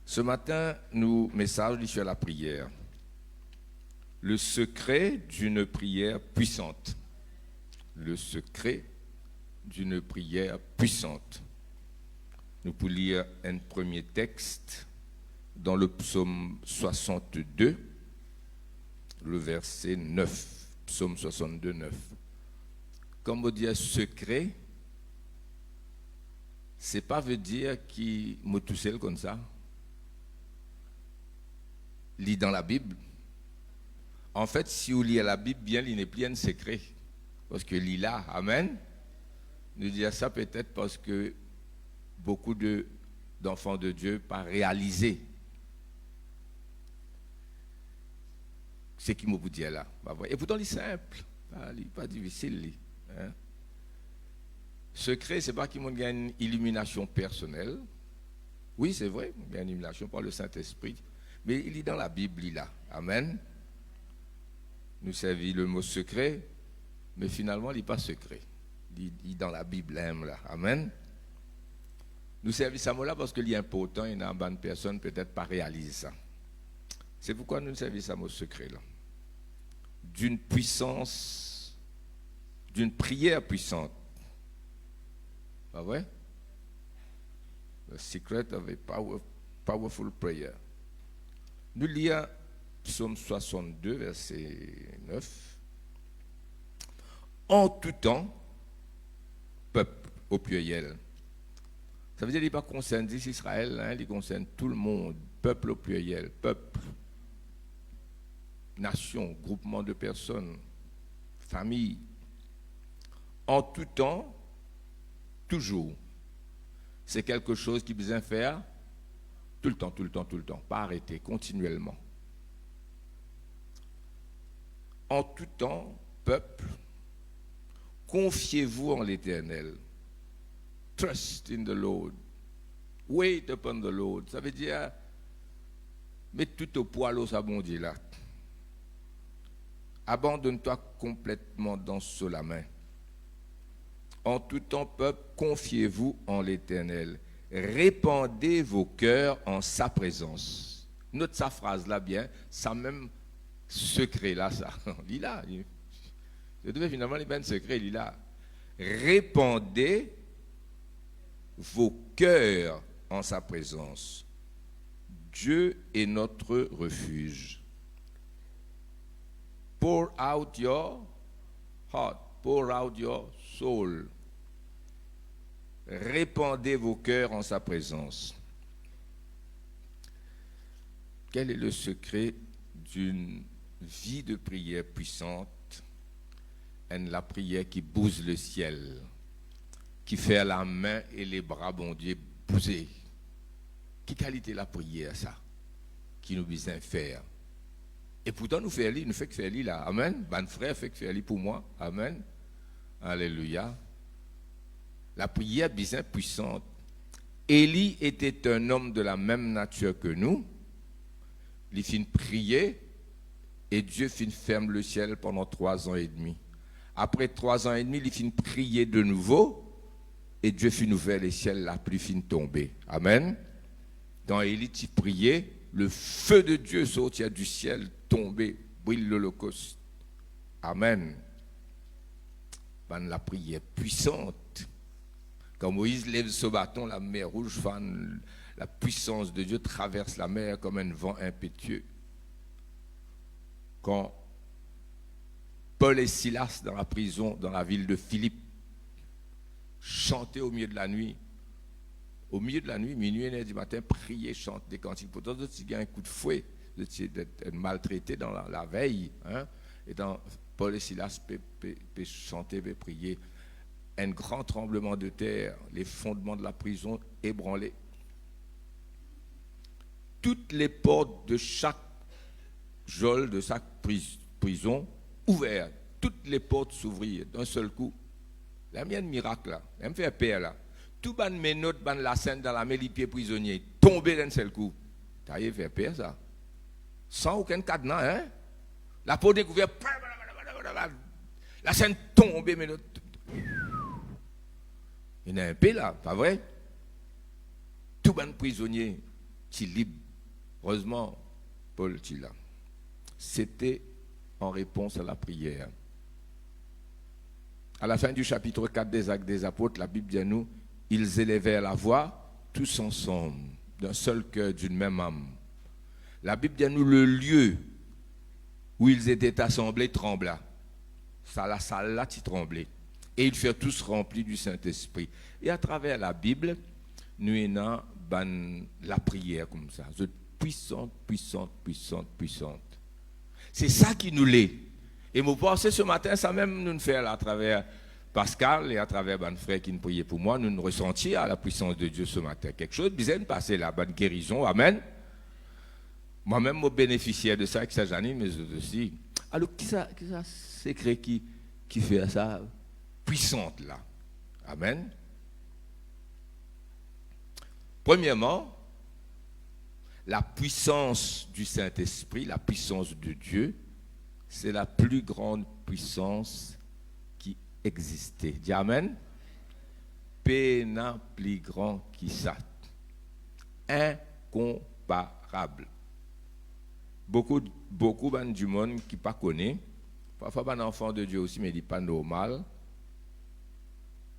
Ce matin, nous message sur la prière. Le secret d'une prière puissante. Le secret d'une prière puissante. Nous pouvons lire un premier texte dans le psaume 62, le verset 9. Psaume 62, 9. Comme on dit secret, c'est pas veut dire qu'il m'a tout seul comme ça. Lis dans la Bible. En fait, si vous lisez la Bible bien, il n'est plus un secret. Parce que lis là, amen. Nous disons ça peut-être parce que beaucoup d'enfants de Dieu pas réalisé ce qu'il me vous dit là. Et pourtant, il est simple, pas difficile. Hein? Secret, ce n'est pas qu'il y a une illumination personnelle. Oui, c'est vrai, il y a une illumination par le Saint-Esprit. Mais il est dans la Bible, il est là. Amen. Nous servons le mot secret, mais finalement, il n'est pas secret. Il est dans la Bible, là. Amen. Nous servons ce mot-là parce qu'il est important et une bonne personne peut-être pas réalise ça. C'est pourquoi nous servons ce mot secret là. D'une puissance, d'une prière puissante. Pas vrai? The secret of a powerful prayer. Nous lisons Psaume 62, verset 9. En tout temps, peuple au pluriel. Ça veut dire qu'il n'est pas concerné Israël, hein, il concerne tout le monde, peuple au pluriel, peuple, nation, groupement de personnes, famille. En tout temps, toujours. C'est quelque chose qui besoin faire tout le temps, tout le temps, tout le temps, pas arrêter, continuellement. En tout temps, peuple, confiez-vous en l'Éternel. Trust in the Lord. Wait upon the Lord. Ça veut dire, mets tout au poil au sabon dit là. Abandonne-toi complètement dans la main. En tout temps, peuple, confiez-vous en l'Éternel. Répandez vos cœurs en sa présence. Note sa phrase là bien, ça même secret là, ça. Il est là. Je devais finalement les bien secret, il est là. Répandez vos cœurs en sa présence. Dieu est notre refuge. Pour out your heart, pour out your soul. Répandez vos cœurs en sa présence. Quel est le secret d'une vie de prière puissante? La prière qui bouse le ciel, qui fait la main et les bras, bon Dieu, bouser. Quelle qualité la prière, ça, qui nous besoin faire? Et pourtant, nous fait que faire là. Amen. Ban frère fait que faire pour moi. Amen. Alléluia. La prière bien puissante. Élie était un homme de la même nature que nous. Il fit prier et Dieu fit ferme le ciel pendant 3 ans et demi. Après 3 ans et demi, il fit prier de nouveau et Dieu fit ouvert les ciels, la pluie fit tomber. Amen. Quand Élie priait, le feu de Dieu sortit du ciel, tombé, brûle l'Holocauste. Amen. La prière puissante. Quand Moïse lève ce bâton, la mer rouge, la puissance de Dieu traverse la mer comme un vent impétueux. Quand Paul et Silas, dans la prison, dans la ville de Philippe, chantaient au milieu de la nuit. Au milieu de la nuit, minuit et 1h du matin, prier, chanter des cantiques. Pourtant, il y a un coup de fouet, d'être maltraité dans la veille. Hein? Et dans Paul et Silas peut chanter, peut prier. Un grand tremblement de terre, les fondements de la prison ébranlés. Toutes les portes de chaque geôle, de chaque prison, ouvertes. Toutes les portes s'ouvrirent d'un seul coup. La mienne miracle là, elle me fait peur là. Tout ban menottes, ban la scène dans la main, les pieds prisonniers, tombés d'un seul coup. T'as eu fait peur ça. Sans aucun cadenas, hein. La peau découverte, la scène tombée, menottes. Il y en a un peu là, pas vrai? Tout ban prisonnier tu libre. Heureusement, Paul, tu là. C'était en réponse à la prière. À la fin du chapitre 4 des Actes des Apôtres, la Bible dit à nous, ils élevèrent la voix tous ensemble, d'un seul cœur, d'une même âme. La Bible dit à nous, le lieu où ils étaient assemblés trembla. Ça, la salle là, tu tremblais. Et ils furent tous remplis du Saint-Esprit. Et à travers la Bible, nous avons la prière comme ça. Vous êtes puissante, puissante, puissante, puissante. C'est ça qui nous l'est. Et moi, pensez ce matin, ça même nous fait à travers Pascal et à travers mon frère qui nous priait pour moi, nous ressentions la puissance de Dieu ce matin. Quelque chose bizarre passé là, bonne guérison, amen. Moi-même, je bénéficiais de ça avec sa Janine, mais aussi. Alors, qui ça secret qui fait ça puissante là? Amen. Premièrement, la puissance du Saint-Esprit, la puissance de Dieu, c'est la plus grande puissance qui existait. Dis amen. Péna plus grand qui ça. Incomparable. Beaucoup du monde qui ne pas connaît, parfois un enfant de Dieu aussi, mais il n'est pas normal,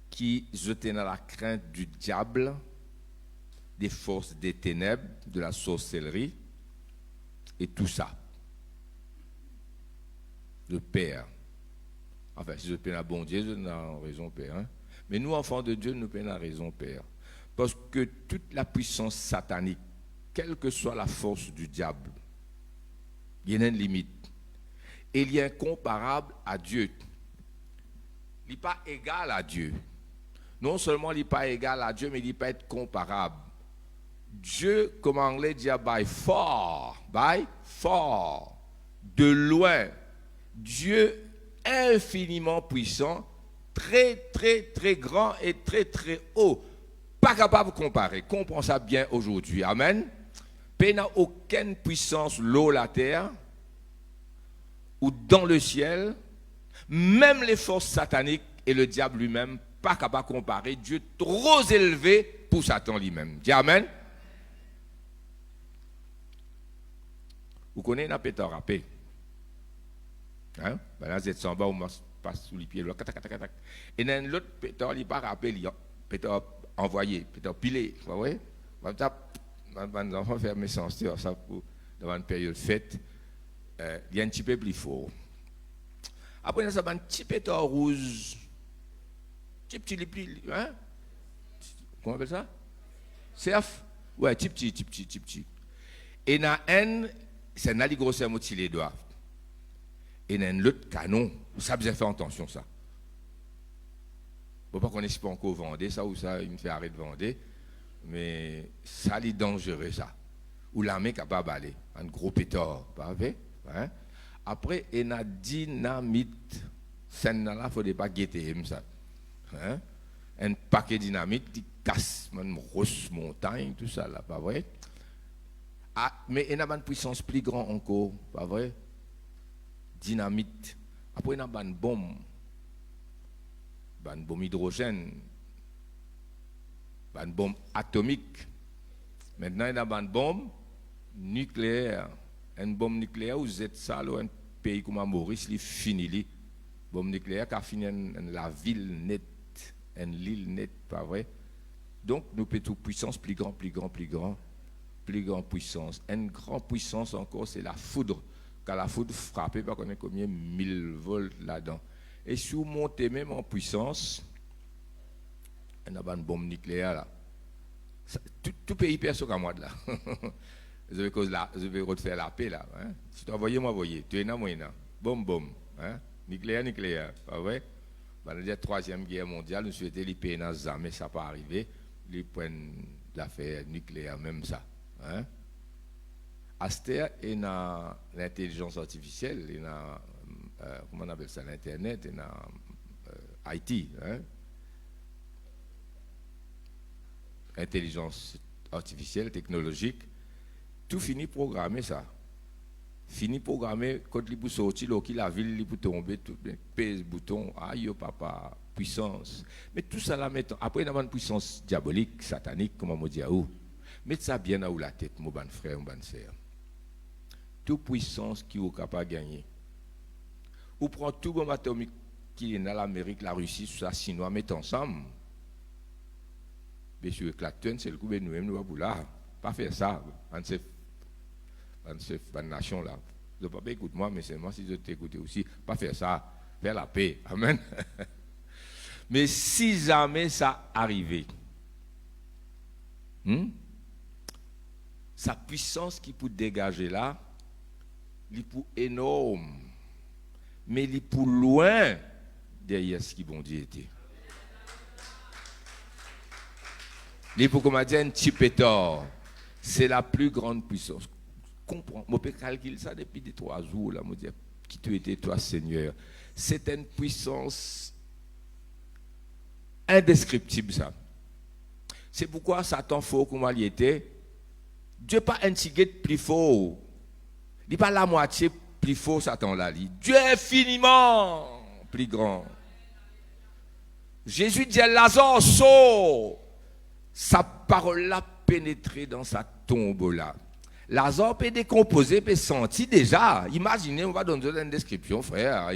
qui jetait dans la crainte du diable, des forces des ténèbres, de la sorcellerie, et tout ça. Le Père. Enfin, si je peine à bon Dieu, je n'ai raison Père. Hein? Mais nous, enfants de Dieu, nous peinons à raison Père. Parce que toute la puissance satanique, quelle que soit la force du diable, il y a une limite. Et il est incomparable à Dieu. Il n'est pas égal à Dieu. Non seulement il n'est pas égal à Dieu, mais il n'est pas comparable. Dieu, comme en anglais dit, by far, de loin. Dieu infiniment puissant, très, très, très grand et très, très haut. Pas capable de comparer. Comprends ça bien aujourd'hui. Amen. Il n'a aucune puissance, l'eau, la terre, ou dans le ciel. Même les forces sataniques et le diable lui-même, pas capable de comparer. Dieu trop élevé pour Satan lui-même. Dis amen. Vous connaissez un pétard râpé. Hein? Ben là, vous êtes en bas, on passe sous les pieds. Et dans l'autre pétard, il n'est pas râpé, il pétard envoyé, pétard pilé. Vous voyez? Les enfants ferment sans ça pour dans une période fête. Il y a un petit peu plus fort. Après, ça va un petit pétard rouge. Petit, hein? Comment on appelle ça? Cerf? Ouais, petit. Et dans un, c'est un grosse moitié les doigts. Et dans l'autre canon, ça vous a fait attention ça. Bon, pas qu'on n'ait pas encore vendre ça ou ça, il me fait arrêter de vendre. Mais ça, c'est dangereux ça. Ou l'armée capable d'aller. Un gros pétard, pas vrai? Hein? Après, il y a dynamite. Scène là, il ne faudrait pas guetter ça. Hein? Un paquet de dynamite qui casse une grosse montagne, tout ça là, pas vrai? Ah, mais il y a une puissance plus grande encore, pas vrai? Dynamite. Après, il y a une bombe hydrogène, une bombe atomique. Maintenant, il y a une bombe nucléaire. Une bombe nucléaire, vous êtes ça, un pays comme Maurice, il finit. Une bombe nucléaire qui a fini la ville nette, l'île nette, pas vrai? Donc, nous pétons puissance plus grande puissance. Une grande puissance encore, c'est la foudre. Quand la foudre frappe, pas qu'on ait combien 1000 volts là-dedans. Et si vous montez même en puissance, il y a une bombe nucléaire là. Tout pays perd ce qu'à moi là. Je vais refaire la paix là. Hein? Si tu envoies, moi envoyer. Tu es là, moi là. Bombe. Hein? Nucléaire. Pas vrai? Dans la troisième guerre mondiale, nous souhaitons les pays dans ça, mais ça n'a pas arrivé. Ils prennent l'affaire nucléaire, même ça. Hein? Aster et dans l'intelligence artificielle, et dans, comment on appelle ça, l'Internet, et dans IT. Hein? Intelligence artificielle, technologique, tout finit programmé ça. Fini programmé, quand il peut sortir, la ville, il peut tomber, tout pèse bouton, aïe papa, puissance. Mais tout ça là, après, il y a une puissance diabolique, satanique, comme on dit à où. Mettez ça bien dans la tête, mon bon frère, mon bonne sœur. Toute puissance qui est capable de gagner. Ou prend tout bombe atomique qui est dans l'Amérique, la Russie, tout ça, Chinois, mettent ensemble. Mais sur Clapton, c'est le coup de nous-mêmes, nous allons là. Pas faire ça. Dans cette nation là. Je ne peux pas écouter moi, mais c'est moi si je t'écoute aussi. Pas faire ça. Faire la paix. Amen. Mais si jamais ça arrivait, sa puissance qui peut dégager là, il est pour énorme. Mais il est pour loin derrière ce qui bon Dieu était. Il est pour, comme on dit, un petit pétard. C'est la plus grande puissance. Comprends. Je peux calculer ça depuis des 3 jours. Là, je dis, qui tu étais, toi, Seigneur. C'est une puissance indescriptible, ça. C'est pourquoi Satan fort comme il était. Dieu pas un petit plus fort. Il n'est pas la moitié plus fort, Satan là. Dieu est infiniment plus grand. Jésus dit à Lazare, sort. Sa parole l'a pénétré dans sa tombe là. Lazare peut décomposer, peut sentir déjà. Imaginez, on va donner une description, frère.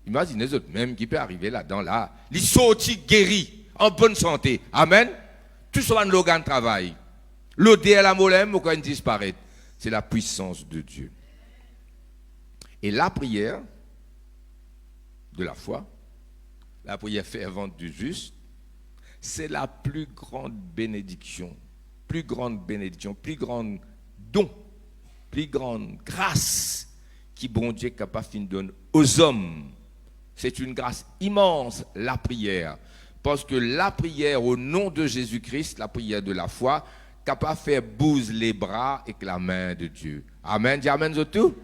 Imaginez les autres même qui peut arriver là-dedans là. Il sorti guéri, en bonne santé. Amen. Tout ça, l'organe travail. L'odeur, la molème, aucun disparaît. C'est la puissance de Dieu. Et la prière de la foi, la prière fervente du juste, c'est la plus grande bénédiction, plus grande don, plus grande grâce qui bon Dieu est capable de donner aux hommes. C'est une grâce immense, la prière. Parce que la prière au nom de Jésus-Christ, la prière de la foi, capable de faire bouger les bras avec la main de Dieu. Amen. Dis amen tout.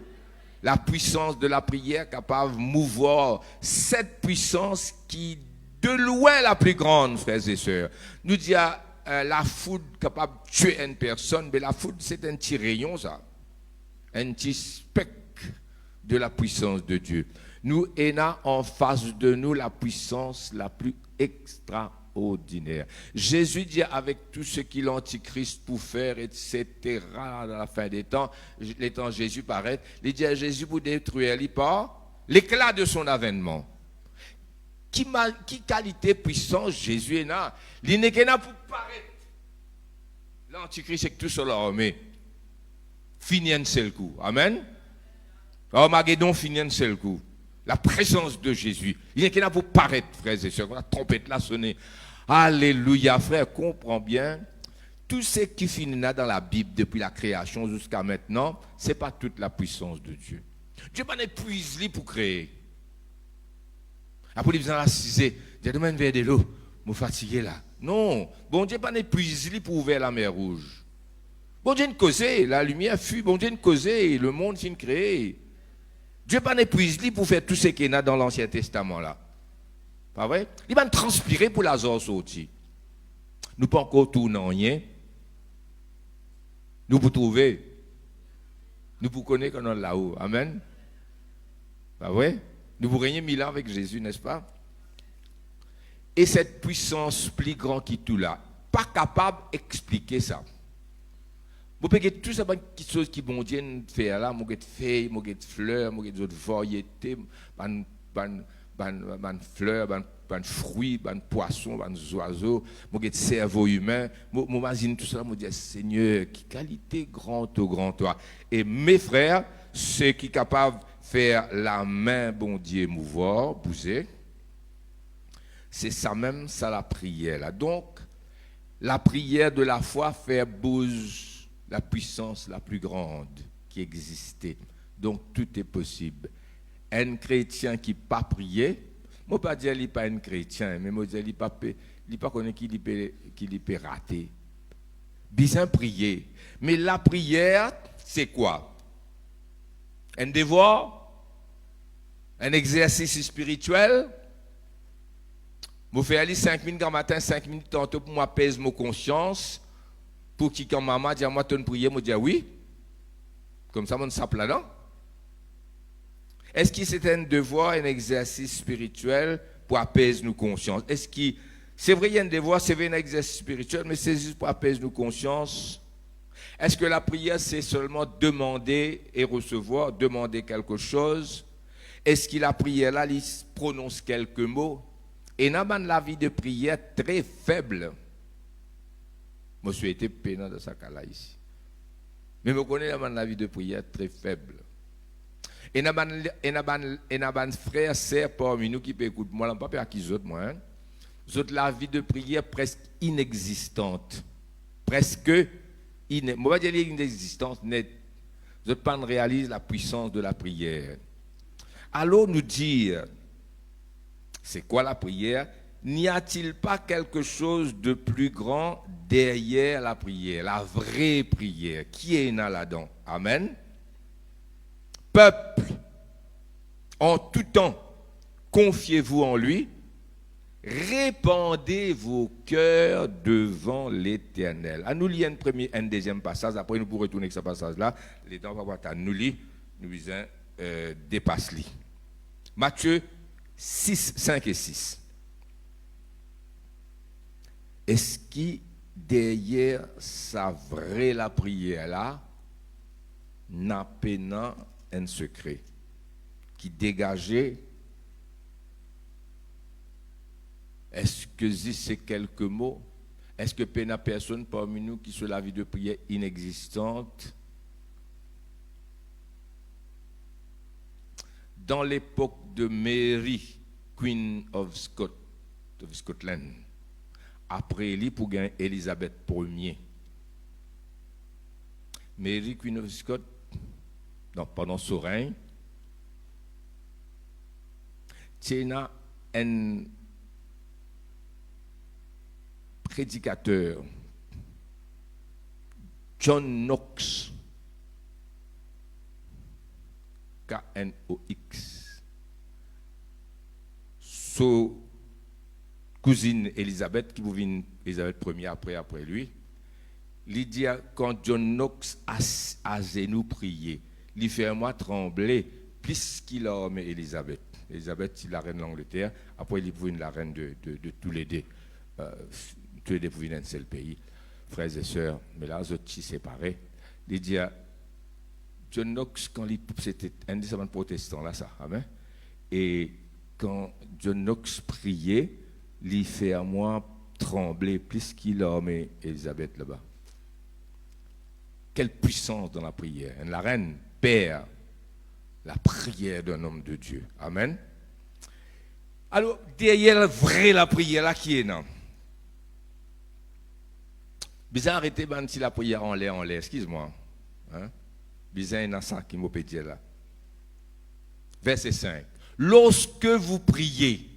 La puissance de la prière capable de mouvoir cette puissance qui de loin la plus grande, frères et sœurs. Nous dit la foudre capable de tuer une personne, mais la foudre c'est un petit rayon ça. Un petit speck de la puissance de Dieu. Nous avons en face de nous la puissance la plus extraordinaire. Jésus dit avec tout ce qu'il l'Antichrist pour faire, etc., à la fin des temps Jésus paraît, il dit à Jésus pour détruire l'éclat de son avènement. Qui qualité puissance Jésus est là. Il n'est qu'un pour paraître. L'Antichrist est tout sur l'armée. Fini un seul coup. Amen. Armageddon fini un seul coup. La présence de Jésus. Il n'est qu'un pour paraître, frères et sœurs. La trompette l'a sonné. Alléluia, frère. Comprends bien. Tout ce qui finit là dans la Bible depuis la création jusqu'à maintenant, ce n'est pas toute la puissance de Dieu. Dieu n'a pas épuisé pour créer. Après, il a assisé. J'ai demandé un verre de l'eau. Je suis fatigué là. Non. Bon Dieu n'a pas épuisé pour ouvrir la mer rouge. Bon Dieu n'a causé. La lumière fut. Bon Dieu n'a causé. Le monde s'est créé. Dieu n'a pas épuisé pour faire tout ce qu'il y a dans l'Ancien Testament là. Pas vrai? Il va transpirer pour Lazare sortir. Nous pas encore tourner rien. Nous pour trouver. Nous pour connaître qu'on est là-haut. Amen. Pas vrai? Nous vous régner 1000 ans avec Jésus, n'est-ce pas? Et cette puissance plus grande qui tout là, pas capable d'expliquer ça. Vous pouvez tout ça, quelque chose qui bon Dieu fait là, vous avez feuilles, vous avez fleurs, vous avez d'autres variétés, fleurs, fruits, poissons, oiseaux, vous avez cerveau humain, vous imaginez tout ça, vous dites Seigneur, qui qualité grande au grand toi. Et mes frères, ceux qui sont capables faire la main, bon Dieu, mouvoir, bouger, c'est ça même, ça la prière. Là. Donc, la prière de la foi fait bouger la puissance la plus grande qui existait. Donc, tout est possible. Un chrétien qui n'a pas prié, je ne peux pas dire qu'il n'est pas un chrétien, mais je peux dire qu'il n'est pas connu qu'il peut rater. Bien prier. Mais la prière, c'est quoi? Un devoir? Un exercice spirituel? Je fais aller 5 minutes grand matin, 5 minutes tantôt pour m'apaiser ma conscience. Pour qui, quand maman dit à moi, tu as prié, je dis oui. Comme ça, on sape là-dedans. Est-ce que c'est un devoir, un exercice spirituel pour apaiser nos consciences? C'est vrai, il y a un devoir, c'est vrai, un exercice spirituel, mais c'est juste pour apaiser nos consciences? Est-ce que la prière, c'est seulement demander et recevoir, demander quelque chose? Est-ce que la prière, là, il prononce quelques mots? Et dans la vie de prière très faible, moi, j'ai été pénant dans ce cas-là ici. Mais je connais la vie de prière très faible. Et dans les frères, sœurs parmi nous qui peuvent écouter, moi, je ne sais pas qui autres, moi. Autres, la vie de prière presque inexistante. Presque inexistante. Moi, je vais dire inexistante nette. Je ne réalise la puissance de la prière. Alors, nous dire, c'est quoi la prière? N'y a-t-il pas quelque chose de plus grand derrière la prière, la vraie prière? Qui est là-dedans? Amen. Peuple, en tout temps, confiez-vous en lui, répandez vos cœurs devant l'Éternel. À nous lire un deuxième passage, après nous pourrons retourner avec ce passage-là. Les temps va voir à nous lire, nous lisons dépasse-li. Matthieu 6, 5 et 6. Est-ce que derrière sa vraie la prière là, n'a pas un secret qui dégageait? Est-ce que c'est quelques mots? Est-ce que pena personne parmi nous qui sur la vie de prière inexistante? Dans l'époque de Mary, Queen of Scotland, après lui pour gagner Élisabeth Ier. Mary, Queen of Scotland, pendant son règne, Tiena, un prédicateur, John Knox, K-N-O-X, sa cousine Élisabeth, qui vous vient Élisabeth Ier après lui, il dit quand John Knox a genou prié, il fait moi trembler puisqu'il a aimé Élisabeth. Élisabeth, c'est la reine d'Angleterre, après il est la reine de tous les deux. Tous les deux pour un seul pays, frères et sœurs, mais là, ils sont séparés. Il dit John Knox, quand c'était un des protestants, là, ça, amen. Et quand John Knox priait, il fait à moi trembler plus qu'il a aimé Élisabeth là-bas. Quelle puissance dans la prière. La reine perd la prière d'un homme de Dieu. Amen. Alors, derrière la vraie la prière, là, qui est non? Bizarre arrêter si la prière en l'air, excuse-moi. Hein? Bizarre dans ça qui m'a pété là. Verset 5. Lorsque vous priez,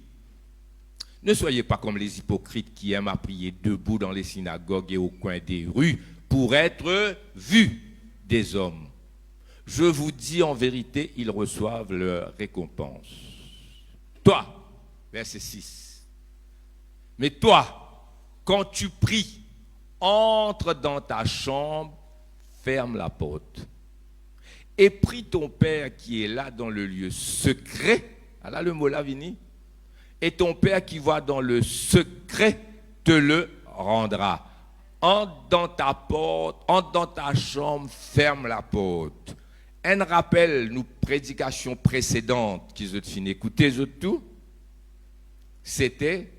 ne soyez pas comme les hypocrites qui aiment à prier debout dans les synagogues et au coin des rues pour être vus des hommes. Je vous dis en vérité, ils reçoivent leur récompense. Toi, verset 6. Mais toi, quand tu pries, entre dans ta chambre, ferme la porte. Et prie ton Père qui est là dans le lieu secret. Là, le mot là, vini. Et ton Père qui voit dans le secret te le rendra. Entre dans ta porte, entre dans ta chambre, ferme la porte. Un rappel, nous, prédications précédentes qu'ils ont fini. Écoutez, tout. C'était,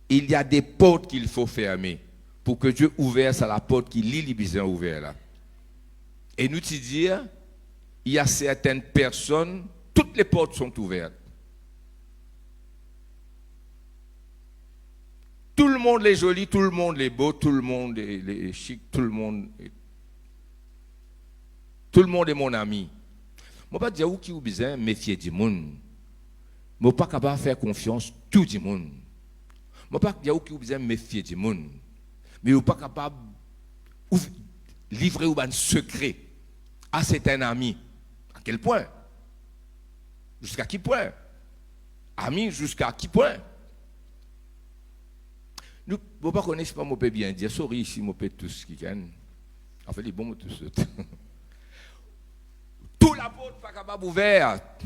il y a des portes qu'il faut fermer pour que Dieu ouvre à la porte qui lit les besoins ouverts là. Et nous te dire, il y a certaines personnes, toutes les portes sont ouvertes. Tout le monde est joli, tout le monde est beau, tout le monde est chic, tout le monde est mon ami. Je ne vais pas dire où qui a besoin de méfier du monde. Je ne suis pas capable de faire confiance à tout le monde. Je ne vais pas dire où qui a besoin de méfier du monde. Mais je ne suis pas capable de livrer un secret à certains amis. À quel point? Jusqu'à qui point? Amis, jusqu'à qui point? Nous ne pas connaître pas, je peux bien dire, sorry ici, je peux tout ce qui gagne. En fait, les bons mots, tout ça. Tout la porte pas capable ouverte.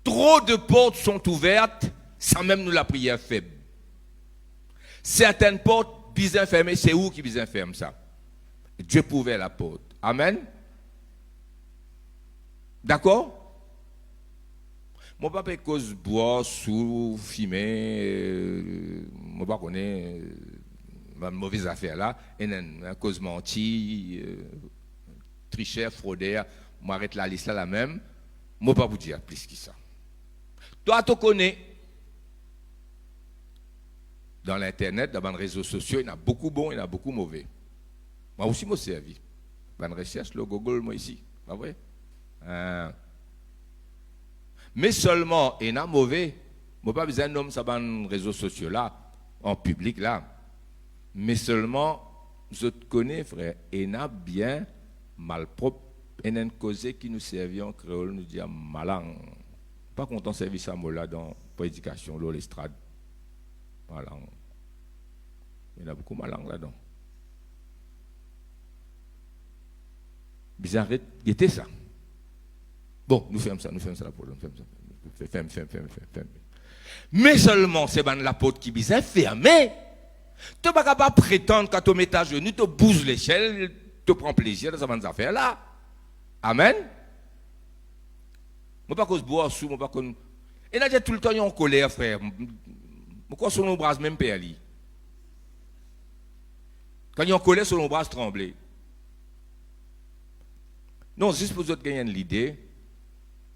Trop de portes sont ouvertes, sans même nous la prière faible. Certaines portes bien fermées, c'est où qui bien ferme ça? Dieu pouvait la porte. Amen. D'accord? Mon papa est cause boire, sous, fumer, mon papa connaît ma mauvaise affaire là, et cause menti, tricher, fraudeur, m'arrête la liste là la même, mon papa vous dire plus que ça. Toi, tu connais. Dans l'internet, dans les réseaux sociaux, il y en a beaucoup bons, il y en a beaucoup mauvais. Moi aussi, je servi. Dans la recherche, le Google, moi ici. Pas vrai? Mais seulement, il y en a mauvais. Je n'ai pas besoin de ça dans les réseaux sociaux là, en public là. Mais seulement, je te connais, frère, il y en a bien malpropre. Il y a une cause qui nous servait en créole, nous dit malang. Pas content de servir ça là dans la prédication, dans l'estrade. Malang. Il y en a beaucoup malang là-dedans. Bizarre, il était ça. Bon, nous faisons ça la pour nous faisons ça. Mais seulement, c'est ben l'apôtre qui bizarre fermé. Tu ne peux pas prétendre quand tu mets à genoux, tu bouges l'échelle, tu prends plaisir dans ces affaires là. Amen. Je ne pas cause boire sous, je pas cause. Et là, j'ai tout le temps en colère, frère. Pourquoi sur nos bras même perli? Quand ils ont collé sur nos bras trembler. Non, juste pour vous gagner l'idée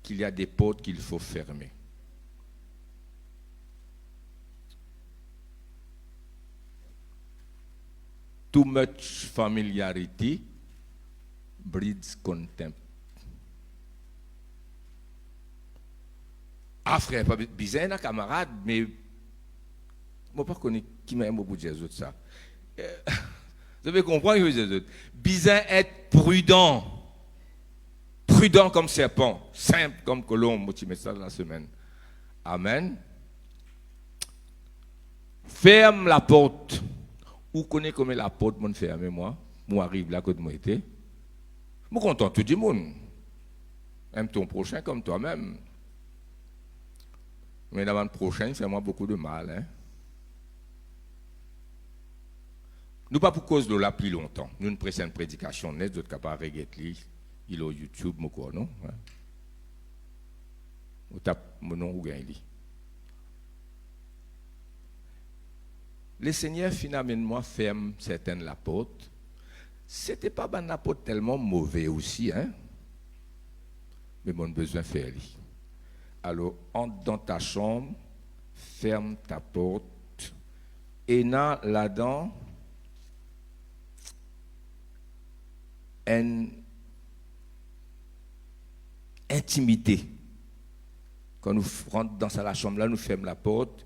qu'il y a des portes qu'il faut fermer. Too much familiarity breeds contempt. Ah frère, pas bizarre, un camarade, mais moi pas connais qui m'a beaucoup dire ça. Vous devez comprendre que je veux dire. Bizarre être prudent. Prudent comme serpent, simple comme colombe, tu mets ça dans la semaine. Amen. Ferme la porte. Ou connaît comment la porte m'ont fermé moi. Moi arrive là côté moi était. Moi content tout le monde. Aime ton prochain comme toi-même. Mais d'avant le prochain, c'est moi beaucoup de mal. Hein? Nous pas pour cause de là plus longtemps. Nous ne pressons une prédication nette, d'autres capables de regarder. Il est au YouTube, mon quoi, non? On tape mon nom ou gagne. Le Seigneur, finalement, ferme certaines la porte. Ce n'était pas la porte tellement mauvais aussi, hein? Mais bon, besoin de faire. Alors, entre dans ta chambre, ferme ta porte, et là-dedans, une intimité. Quand nous rentrons dans la chambre, là, nous fermons la porte.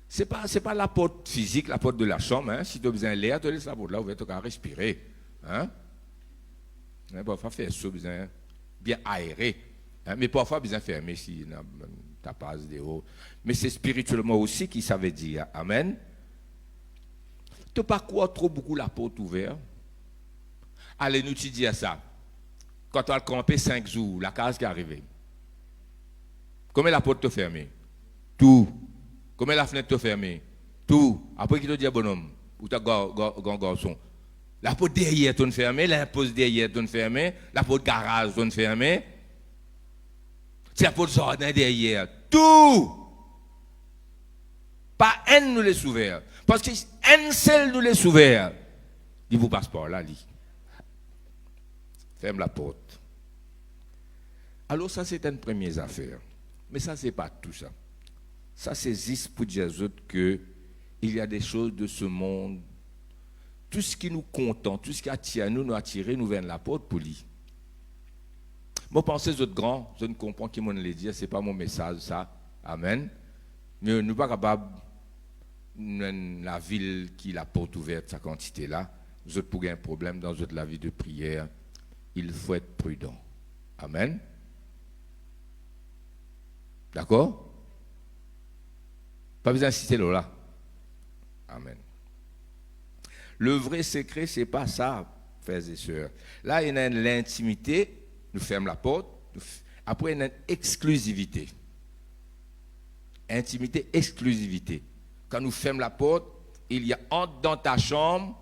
Ce n'est pas la porte physique, la porte de la chambre. Hein. Si tu as besoin d'air, tu laisses la porte là, ouverte, tu vas respirer. Hein? Parfois, faire ça, besoin bien aéré. Hein? Mais parfois, besoin fermer si tu n'as pas de haut. Mais c'est spirituellement aussi qui ça veut dire. Amen. Tu ne pas croire trop beaucoup la porte ouverte. Allez, nous te dis à ça. Quand tu as campé 5 jours, la case qui est arrivée. Comment la porte te fermée? Tout. Comment la fenêtre te fermée? Tout. Après, qui te dit, bonhomme, ou tu as un garçon? La porte derrière te fermée, la porte derrière te fermée, la porte garage te fermée. C'est la porte jardin derrière. Tout. Pas un nous les ouvert. Parce que un seul nous les ouvert. Il vous passe par là, lit. Ferme la porte. Alors ça, c'est une première affaire. Mais ça, ce n'est pas tout ça. Ça, c'est juste pour dire aux autres qu'il y a des choses de ce monde. Tout ce qui nous contente, tout ce qui attire nous attire, nous vient de la porte pour lui. Moi, pensez aux autres grands, je ne comprends qui m'en les dire, ce n'est pas mon message, ça. Amen. Mais nous ne sommes pas capables, la ville qui la porte ouverte, sa quantité-là, nous autres, pour un problème dans la vie de prière, il faut être prudent. Amen. D'accord? Pas besoin d'insister là. Amen. Le vrai secret, ce n'est pas ça, frères et sœurs. Là, il y a l'intimité, nous fermons la porte. Après, il y a une exclusivité. Intimité, exclusivité. Quand nous fermons la porte, il y a entre dans ta chambre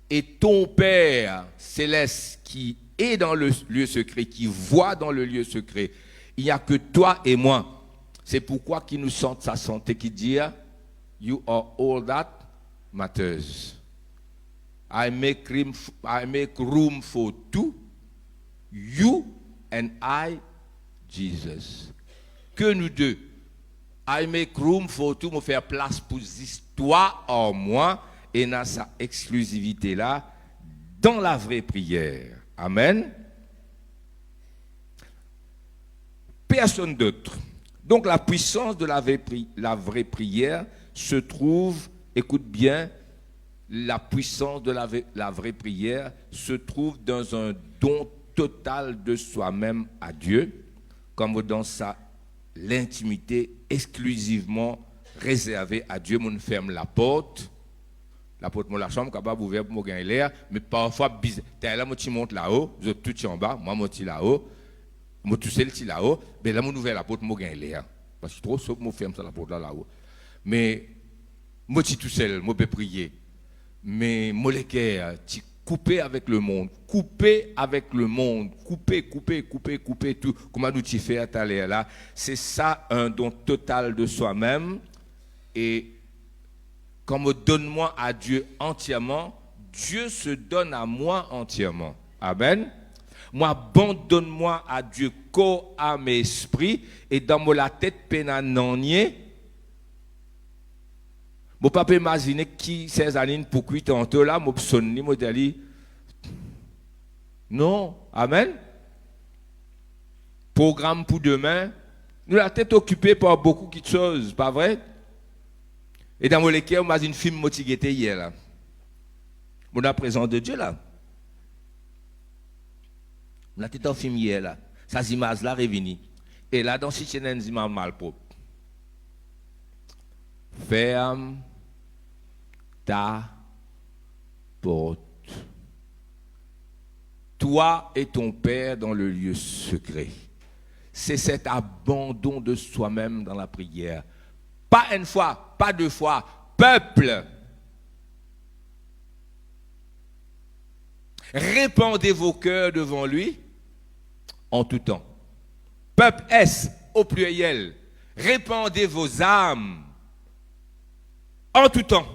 et ton Père céleste qui est dans le lieu secret, qui voit dans le lieu secret. Il n'y a que toi et moi. C'est pourquoi qu'il nous sente sa santé, qui dit You are all that matters. I make room for two, you and I, Jesus. Que nous deux. I make room for two, me faire place pour toi en moi, et dans sa exclusivité là, dans la vraie prière. Amen. Personne d'autre. Donc la puissance de la vraie prière se trouve, écoute bien, la puissance de la vraie prière se trouve dans un don total de soi-même à Dieu, comme dans l'intimité exclusivement réservée à Dieu. On ferme la porte de la chambre, capable d'ouvrir pour gagner l'air, mais parfois, là, moi, tu montes là-haut, vous êtes tout en bas, moi, je suis là-haut, moi, tu sais, le là-haut, mais là, moi, ouvre la porte, moi, gagner l'air. Parce que trop sauf, moi, ferme ça, la porte là-haut. Mais, moi, je suis tout seul, moi, je peux prier. Mais, moi, les cœurs, tu coupé avec le monde, coupé tout. Comment nous tu fais à l'air là? C'est ça, un don total de soi-même. Et, comme donne-moi à Dieu entièrement, Dieu se donne à moi entièrement. Amen. Moi, donne-moi à Dieu corps, âme et esprit, et dans la tête pénanonier. Mon papa imagine qui 16 années pour cuire tantôt là, mon sonne, mon dali. Non. Amen. Programme pour demain. Nous la tête occupée par beaucoup de choses, pas vrai? Et dans mon lecteur, on m'a dit une film motivée hier là. Mon la présence de Dieu là. On a été en film hier là. Ça image là revenu. Et là dans si c'est un image mal propre. Ferme ta porte. Toi et ton Père dans le lieu secret. C'est cet abandon de soi-même dans la prière. Pas une fois, pas deux fois. Peuple, répandez vos cœurs devant lui en tout temps. Peuple S au pluriel, répandez vos âmes en tout temps.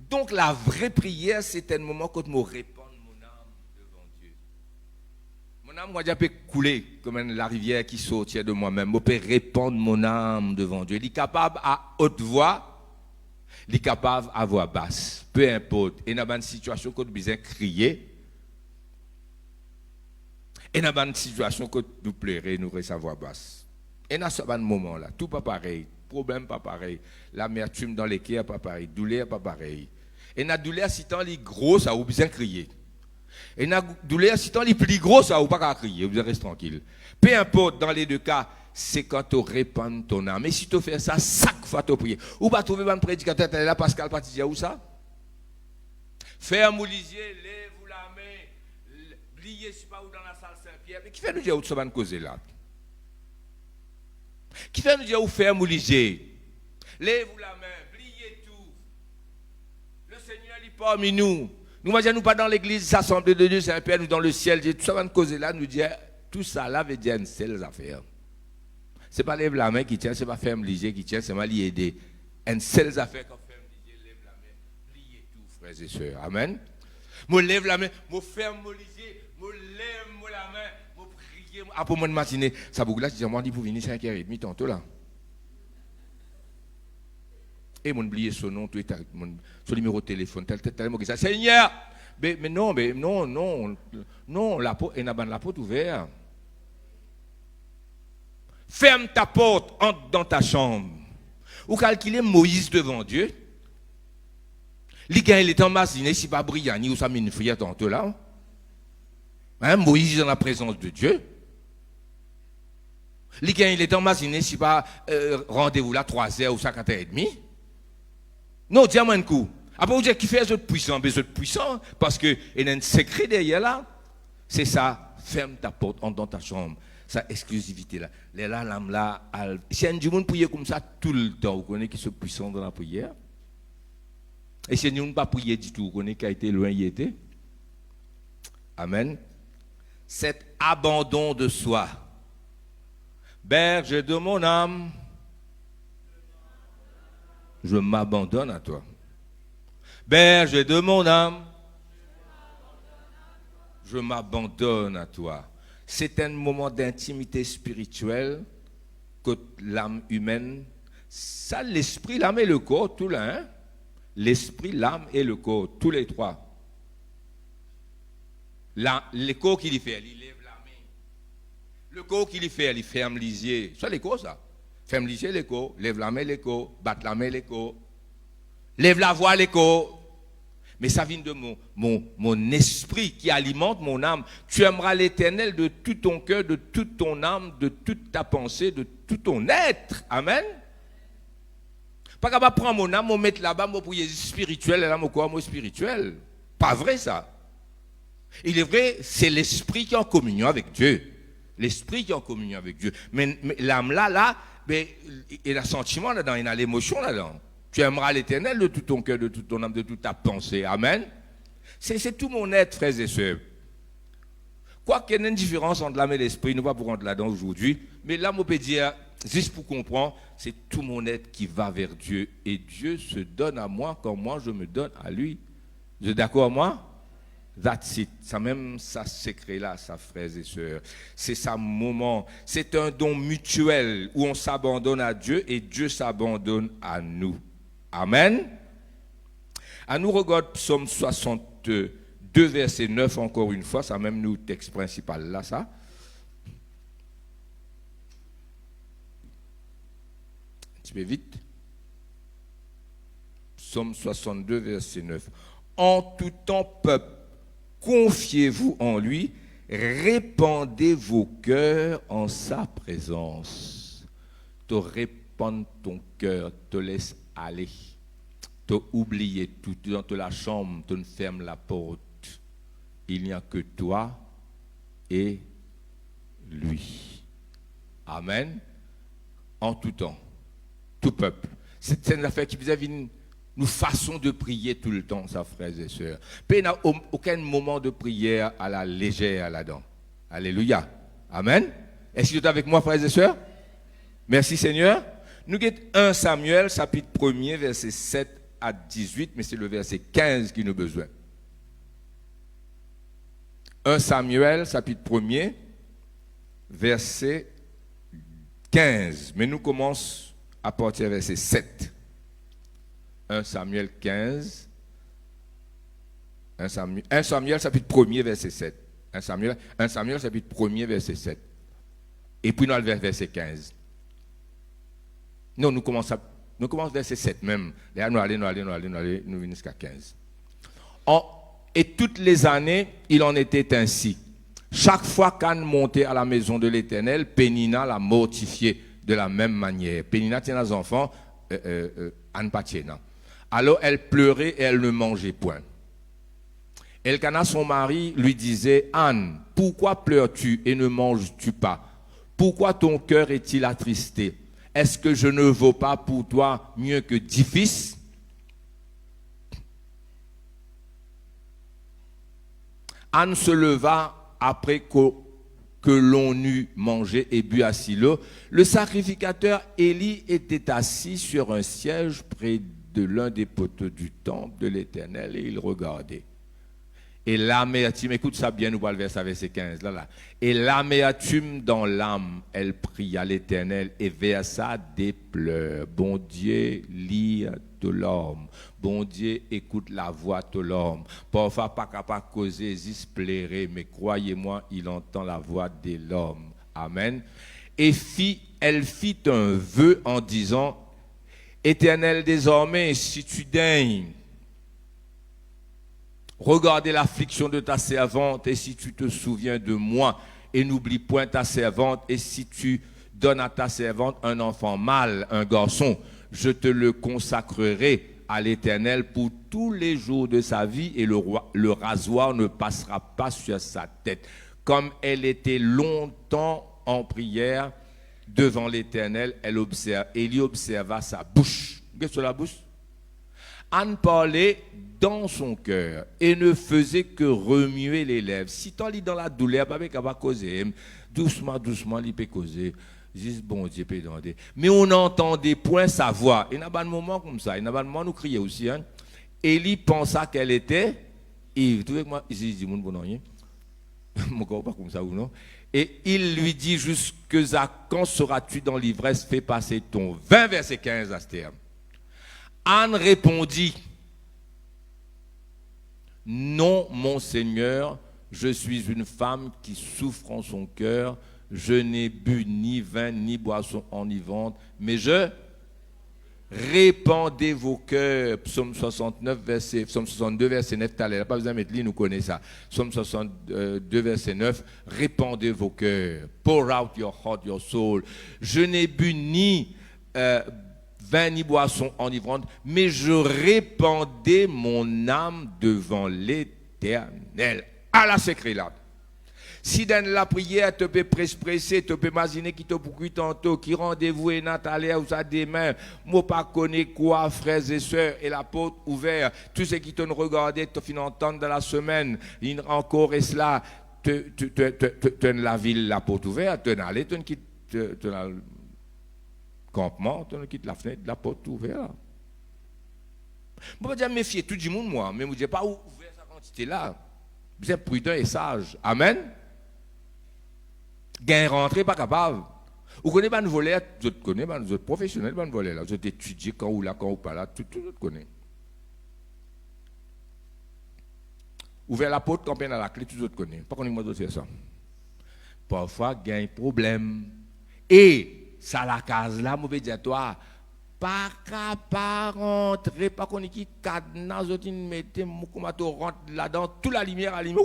Donc la vraie prière, c'est un moment quand je répand mon âme devant Dieu. Mon âme, moi, je peux couler comme la rivière qui sortit de moi-même. Je peux répandre mon âme devant Dieu. Il est capable à haute voix, il est capable à voix basse. Peu importe. Et dans une situation qu'on besoin crier, et dans une situation que nous pleurer, nous restons à voix basse. Et dans ce moment-là, tout pas pareil, problème pas pareil, l'amertume dans les cœurs pas pareil, douleur pas pareil. Et dans la douleur, si tant est gros, ça vous besoin crier. Et dans la douleur, si tant est plus gros, ça vous pas crier, vous restez tranquille. Peu importe, dans les deux cas, c'est quand tu répands ton âme. Et si tu fais ça, chaque fois tu pries. Ou pas trouver un prédicateur, tu es là, Pascal Patizia, où ça? Faire moulisier, lève-vous la main, pliez, je sais pas où dans la salle Saint-Pierre. Mais qui fait nous dire où ça va nous causer là? Qui fait nous dire où faire moulisier? Lève-vous la main, pliez tout. Le Seigneur est parmi nous. Nous ne sommes pas dans l'église, l'Assemblée de Dieu, Saint-Pierre, nous dans le ciel. Tout ça va nous causer là, nous dire, tout ça là veut dire une seule affaire. Ce n'est pas lève la main qui tient, ce n'est pas faire moulisier qui tient, c'est mal y aider. Une seule affaire quand faire moulisier, lève la main, pliez tout, frères et sœurs. Amen. Moi lève la main, moi faire moulisier, moi lève la main, moi prier. Après moi de matinée, ça beaucoup là, je dis, moi, pour venir 5h30 tantôt là. Et mon oublié son nom, son numéro de téléphone, tel, ça. Seigneur, mais non, la porte, et la porte ouverte. Ferme ta porte, entre dans ta chambre. Ou calculer Moïse devant Dieu. Il est emmasiné, si pas brillant, ou ça mine frère tantôt là. Hein, Moïse dans la présence de Dieu. Il est emmasiné, si pas rendez-vous là 3h ou 5h30. Non, dis-moi un coup. Après, vous dites qui fait autres puissants, parce qu'il y a un secret derrière là. C'est ça, ferme ta porte, entre dans ta chambre. Sa exclusivité là. Les là, l'âme là, si un du monde prier comme ça tout le temps, vous connaissez qui sont puissants dans la prière? Et si nous ne pas prier du tout, on est qu'à été loin, il était. Amen. Cet abandon de soi. Berger de mon âme, je m'abandonne à toi. Berger de mon âme, je m'abandonne à toi. C'est un moment d'intimité spirituelle que l'âme humaine, ça, l'esprit, l'âme et le corps, tout là, hein? L'esprit, l'âme et le corps, tous les trois. Le corps qu'il y fait, il lève la main. Le corps qu'il y fait, il ferme les yeux. Ça, les corps, ça. Ferme les yeux, les corps. Lève la main, les corps. Batte la main, les corps. Lève la voix, les corps. Mais ça vient de mon esprit qui alimente mon âme. Tu aimeras l'Éternel de tout ton cœur, de toute ton âme, de toute ta pensée, de tout ton être. Amen. Pas capable de prendre mon âme, me mettre là-bas, me prier spirituel, et là, mon corps, mon spirituel. Pas vrai, ça. Il est vrai, c'est l'esprit qui est en communion avec Dieu. L'esprit qui est en communion avec Dieu. Mais l'âme là, il y a un sentiment là-dedans, il y a l'émotion là-dedans. Tu aimeras l'Éternel de tout ton cœur, de toute ton âme, de toute ta pensée. Amen. C'est tout mon être, frères et sœurs. Quoi qu'il y ait une différence entre l'âme et l'esprit, nous ne pouvons pas rentrer là-dedans aujourd'hui. Mais là, on peut dire, juste pour comprendre, c'est tout mon être qui va vers Dieu. Et Dieu se donne à moi quand moi je me donne à lui. Vous êtes d'accord avec moi? That's it. Ça même, ça secret là, ça, frères et sœurs. C'est ça moment. C'est un don mutuel où on s'abandonne à Dieu et Dieu s'abandonne à nous. Amen. À nous regarde Psaume 62, verset 9 encore une fois. Ça même nous texte principal là, ça. Un petit peu vite. Psaume 62, verset 9. En tout temps, peuple, confiez-vous en lui, répandez vos cœurs en sa présence. Te répandre ton cœur, te laisse aller, te oublier tout, dans la chambre, te ferme la porte. Il n'y a que toi et lui. Amen. En tout temps, tout peuple. C'est une affaire qui vous a une façon de prier tout le temps, ça, frères et sœurs. Il n'y a aucun moment de prière à la légère là-dedans. Alléluia. Amen. Est-ce que vous êtes avec moi, frères et sœurs? Merci, Seigneur. Nous avons 1 Samuel, chapitre 1er, verset 7 à 18, mais c'est le verset 15 qui nous a besoin. 1 Samuel, chapitre 1er, verset 15. Mais nous commençons à partir du verset 7. 1 Samuel 15. 1 Samuel, chapitre 1er, verset 7. 1 Samuel, chapitre 1er, verset 7. Et puis nous allons vers verset 15. Non, nous commençons verset 7 même. Là, nous venons jusqu'à 15. Et toutes les années, il en était ainsi. Chaque fois qu'Anne montait à la maison de l'Éternel, Pénina la mortifiait de la même manière. Pénina tient les enfants, Anne pas tient. Alors elle pleurait et elle ne mangeait point. Elkana, son mari, lui disait, Anne, pourquoi pleures-tu et ne manges-tu pas? Pourquoi ton cœur est-il attristé? Est-ce que je ne vaux pas pour toi mieux que 10 fils? Anne se leva après que l'on eut mangé et bu à Silo. Le sacrificateur Élie était assis sur un siège près de l'un des poteaux du temple de l'Éternel et il regardait. Et l'amertume, écoute ça bien, nous parlons verset 15, là. Et l'amertume dans l'âme, elle pria l'Éternel et versa des pleurs. Bon Dieu, lis de l'homme. Bon Dieu, écoute la voix de l'homme. Parfois, pas capable de causer, plairait, mais croyez-moi, il entend la voix de l'homme. Amen. Et elle fit un vœu en disant, Éternel, désormais, si tu daignes, regardez l'affliction de ta servante, et si tu te souviens de moi, et n'oublie point ta servante, et si tu donnes à ta servante un enfant mâle, un garçon, je te le consacrerai à l'Éternel pour tous les jours de sa vie, et le rasoir ne passera pas sur sa tête. Comme elle était longtemps en prière devant l'Éternel, Élie observa sa bouche. Qu'est-ce que la bouche? Anne parlait dans son cœur et ne faisait que remuer les lèvres. Si tu lis dans la douleur, pas capable causer, doucement, il peut causer. Juste bon Dieu peut demander. Mais on n'entendait point sa voix. Il y a un moment comme ça, il y a un moment nous criait aussi. Hein. Élie pensa qu'elle était ivre. Tu vois que moi, ici, je dis mon bon rien. Mon corps pas comme ça ou non. Et il lui dit jusqu'à quand seras-tu dans l'ivresse? Fais passer ton vin, verset 15 à ce terme. Anne répondit, non, mon Seigneur, je suis une femme qui souffre en son cœur. Je n'ai bu ni vin ni boisson enivrante, mais je répandez vos cœurs. Psaume 62, verset 9, tout à l'heure. Pas besoin de mettre li, nous connaissons ça. Psaume 62, verset 9, répandez vos cœurs. Pour out your heart, your soul. Je n'ai bu ni vin ni boisson enivrante, mais je répandais mon âme devant l'Éternel. À la secret là. Si dans la prière, tu peux presser, tu peux imaginer qui te poursuit tantôt, qui rendez-vous et Nathalie ou ça demain, moi pas connais quoi, frères et sœurs, et la porte ouverte, tous ceux qui te regardent, te fin entendre dans la semaine, encore et cela, tu la ville, la porte ouverte, tu n'allais, tu quittes le campement, tu quittes la fenêtre, la porte ouverte. Je ne peux pas dire méfier tout le monde, moi, mais je ne dis pas ouvert sa quantité là. Vous êtes prudent et sage. Amen. Gain rentré, pas capable. Vous connaissez pas de voler, vous connaissez pas de professionnels, pas de voler là. Vous êtes étudié quand ou là, quand ou pas là, tout le monde connaît. Ouvert la porte, campé dans la clé, tout le monde connaît. Pas qu'on est moi de faire ça. Parfois, gain problème. Et ça la case là, mauvais dire toi. Pas capable rentrer, pas qu'on qui cadenas, autres mettez moukomato rentre là-dedans, toute la lumière allumée.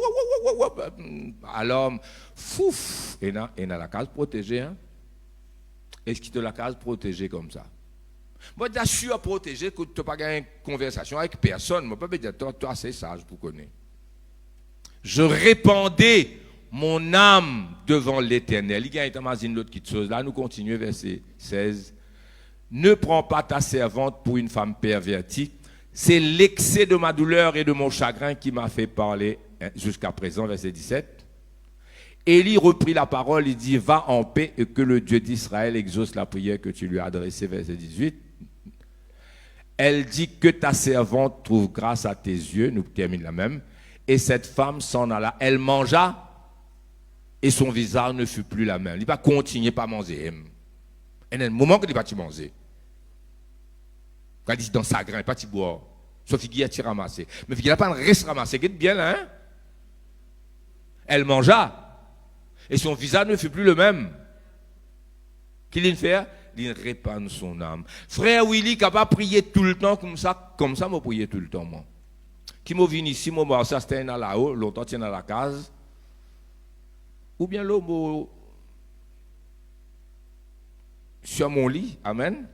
Alors, fouf, et dans la case protégée, hein. Est-ce qu'il te la case protégée comme ça? Moi, je suis à protéger que tu n'as pas gagné une conversation avec personne. Moi, je peux dire, toi, c'est sage pour connaître. Je répandais mon âme devant l'Éternel. Il y a une autre chose. Là, nous continuons, verset 16. Ne prends pas ta servante pour une femme pervertie. C'est l'excès de ma douleur et de mon chagrin qui m'a fait parler jusqu'à présent, verset 17. Élie reprit la parole, il dit, va en paix et que le Dieu d'Israël exauce la prière que tu lui as adressée, verset 18. Elle dit que ta servante trouve grâce à tes yeux, nous terminons la même. Et cette femme s'en alla, elle mangea et son visage ne fut plus la même. Il va continuer par manger. Et il y a un moment que il va manger. Quand il dit dans sa graine, il va boire. Sauf qu'il a ramassé. Mais il n'a pas un reste ramassé. Qui est bien là, hein? Elle mangea. Et son visage ne fut plus le même. Qu'il fait? Il répand son âme. Frère Willy, qui n'a pas prié tout le temps comme ça, moi prié tout le temps, moi. Qui m'a venu ici, moi, ça c'était là-haut, longtemps tient dans la case. Ou bien l'homme sur mon lit, amen.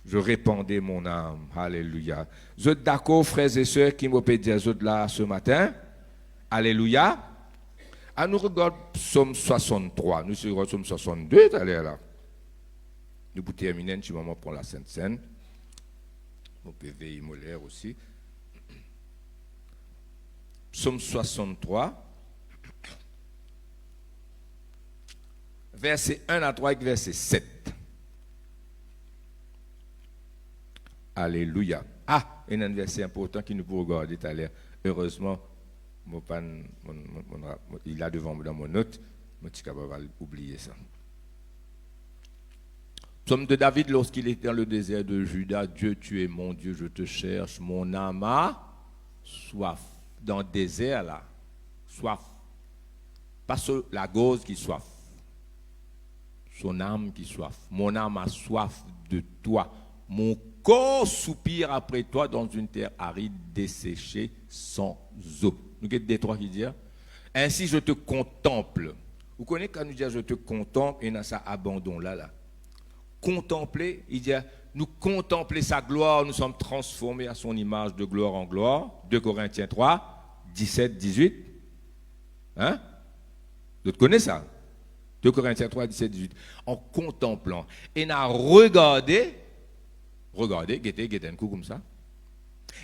Je répandais mon âme, alléluia. Vous êtes d'accord, frères et sœurs, qui m'ont dire vous êtes là ce matin, alléluia. À nous regarde Psaume 63, nous sommes Psaume 62, tout à l'heure là. Nous pour terminer, un petit moment pour la Sainte Seine. Mon PV Molaire aussi. Psaume 63. Verset 1 à 3 et verset 7. Alléluia. Ah, il y a un verset important qui nous peut regarder tout à l'heure. Heureusement, il est devant moi dans mon note. Je suis capable d'oublier ça. Psaume de David, lorsqu'il était dans le désert de Juda, Dieu, tu es mon Dieu, je te cherche, mon âme a soif. Dans le désert, là, soif. Pas la gauze qui soif. Son âme qui soif. Mon âme a soif de toi. Mon corps soupire après toi dans une terre aride, desséchée, sans eau. Nous avons des trois qui disent. Ainsi je te contemple. Vous connaissez quand nous disons je te contemple et dans ça abandon là. Contempler, il dit nous contempler sa gloire, nous sommes transformés à son image de gloire en gloire. 2 Corinthiens 3, 17, 18. Hein? Vous connaissez ça? 2 Corinthiens 3, 17, 18. En contemplant. Et n'a regardé, guettez un coup comme ça.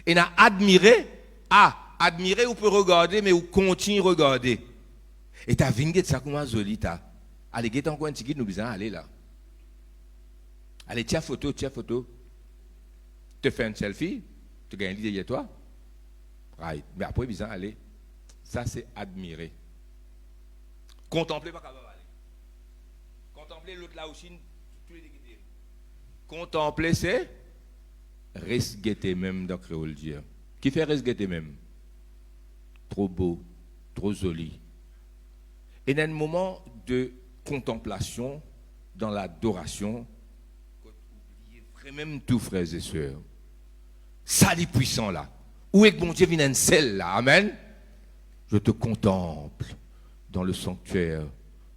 Et n'a admiré, admirer, ou peut regarder, mais ou continue à regarder. Et t'as vu que ça commence joli, t'as. Allez, get encore un petit guide, nous besoin aller là. Allez, tiens photo. Te fais une selfie, tu gagnes l'idée de toi. Right. Mais après, besoin aller. Ça, c'est admirer. Contempler, pas capable aller. Contempler l'autre là aussi, tous les déguisés. Contempler, c'est resguetter même dans créole Dieu. Qui fait resguetter même? Trop beau, trop joli. Et dans un moment de contemplation, dans l'adoration, oubliez même tout, frères et sœurs. Ça, les puissants là. Où est que mon Dieu vient un sel là? Amen. Je te contemple dans le sanctuaire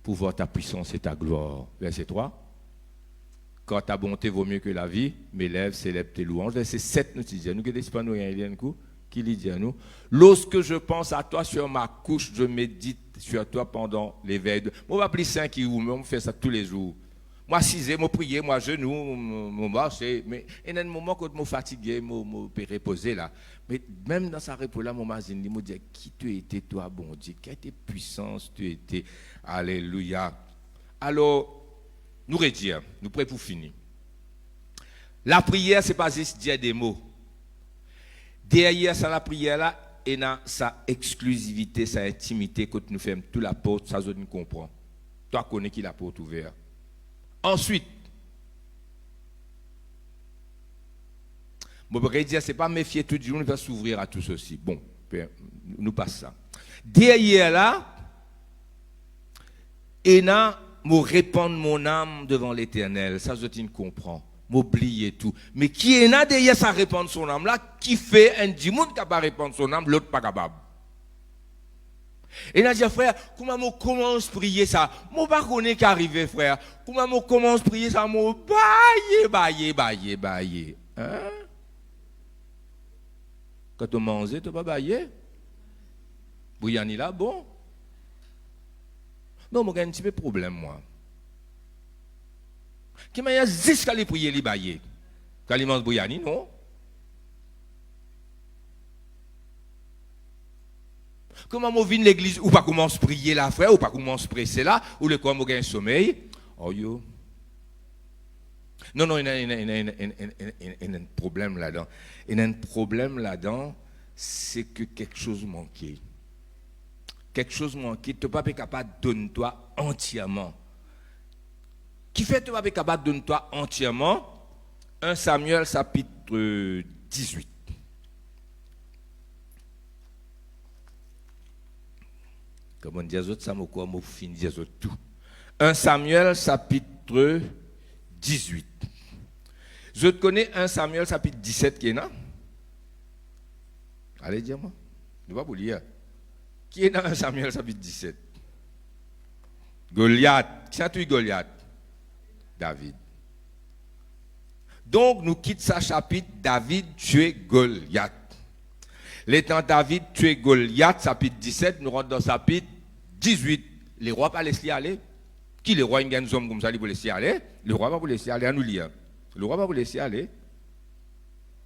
pour voir ta puissance et ta gloire. Verset 3. Quand ta bonté vaut mieux que la vie, mes lèvres célèbrent tes louanges. Verset 7 nous dit, nous qui pas nous rien coup, qui dit à nous, lorsque je pense à toi sur ma couche, je médite sur toi pendant l'éveil. Moi, je vais appeler 5 qui ou on fait ça tous les jours. Moi, 6 moi, prier, moi, genou, moi, marcher. Mais il y a un moment quand je suis fatigué, je peux reposer là. Mais même dans sa repos là, mon mazine, il me dit, qui tu étais, toi, bon Dieu, quelle était puissance tu étais. Alléluia. Alors, nous redire, nous prêts pour finir. La prière, ce n'est pas juste dire des mots. Derrière ça, la prière là, et dans sa exclusivité, sa intimité, quand nous faisons toute la porte, ça nous comprend. Toi, connais qui la porte ouverte. Ensuite, je voudrais dire, ce n'est pas méfier tout le monde, il va s'ouvrir à tout ceci. Bon, nous passons ça. Derrière là, et là, je répandre mon âme devant l'Éternel. Ça, je comprends. M'oublier tout. Mais qui est là derrière ça répandre son âme là, qui fait un dimanche qui n'a pas répandre son âme, l'autre pas capable. Et là, dit, frère, comment je commence à prier ça? Je ne sais pas qui arrive, frère. Comment je commence à prier ça? Je bailler. Hein? Quand tu manges, tu ne peux pas bailler. Bouyani là, bon. Non, j'ai un petit peu de problème, moi. Qui m'a dit, jusqu'à les prier, les bailler. Quand ils mangent Bouyani, non? Comment on vient l'église, ou pas commence à prier là, frère, ou pas commence à presser là, ou le quoi, on a un sommeil. Oh yo. Non, il y a un problème là-dedans. Il y a un problème là-dedans, c'est que quelque chose manquait. Quelque chose manquait, tu n'es pas capable de donner toi entièrement. Qui fait que tu n'es pas capable de donner toi entièrement? 1 Samuel chapitre 18. Comme on dit aux autres, ça m'a quoi, moi fini dire tout. 1 Samuel chapitre 18. Je te connais 1 Samuel chapitre 17 qui est là? Allez, dis-moi. Je ne vais pas vous lire. Qui est dans 1 Samuel chapitre 17? Goliath. Qui a tué Goliath? David. Donc, nous quittons ce chapitre, David tué Goliath. L'étant David tué Goliath, chapitre 17, nous rentrons dans chapitre 18. Les rois ne pas laisser aller. Qui les rois, ils gagnent des hommes comme ça, ils vont laisser aller? Le roi ne va pas laisser aller, à nous lire. Le roi ne va pas laisser aller.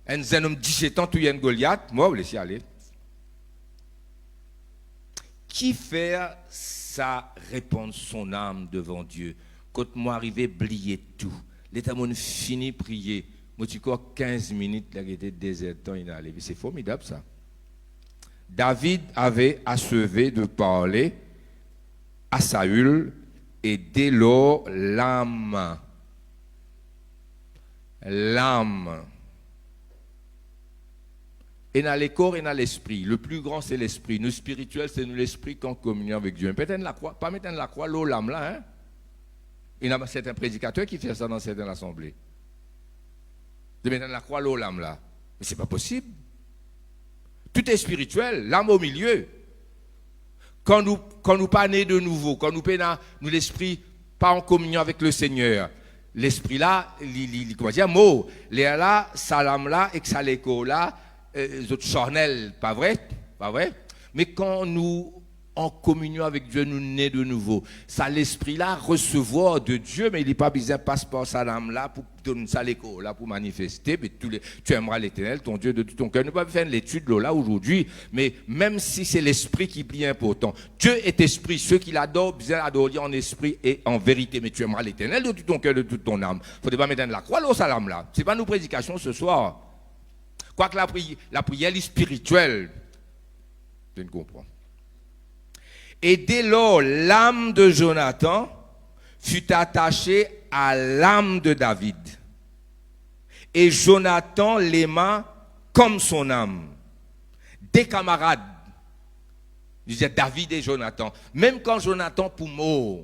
Un homme 17 ans, tu es un Goliath, moi, je vais laisser aller. Qui fait ça répandre son âme devant Dieu? Quand moi arrivé, oublier tout. L'état mon fini prier. Moi, tu crois 15 minutes, là, il était désertant, il est allé. C'est formidable ça. David avait achevé de parler à Saül et dès lors l'âme. Et dans les corps et dans l'esprit. Le plus grand, c'est l'esprit. Nous spirituels, c'est nous l'esprit qui en communion avec Dieu. Peut-être la croix, pas mettre la croix, l'âme là. Hein? Il y a certains prédicateurs qui font ça dans certaines assemblées. De mettre la croix, l'âme là. Mais ce n'est pas possible. Tout est spirituel, l'âme au milieu. Quand nous pas nés de nouveau, quand nous pas nous l'esprit pas en communion avec le Seigneur, l'esprit là, comment dire, mot, les là, ça l'âme là, et que ça l'écho là, autres charnel, pas vrai? Mais quand nous en communion avec Dieu, nous naît de nouveau. Ça, l'esprit-là, recevoir de Dieu, mais il n'est pas besoin de passer par sa âme-là pour donner ça l'écho, là, pour manifester. Mais tu aimeras l'Éternel, ton Dieu, de tout ton cœur. Nous ne pouvons pas faire l'étude là aujourd'hui, mais même si c'est l'esprit qui est bien important, Dieu est esprit. Ceux qui l'adorent, bien adorer en esprit et en vérité. Mais tu aimeras l'Éternel de tout ton cœur, de toute ton âme. Il ne faudrait pas mettre la croix là, au salam là. Ce n'est pas nos prédications ce soir. Quoique la prière est spirituelle. Tu ne comprends. Et dès lors, l'âme de Jonathan fut attachée à l'âme de David. Et Jonathan l'aima comme son âme. Des camarades, disaient David et Jonathan. Même quand Jonathan pour mort,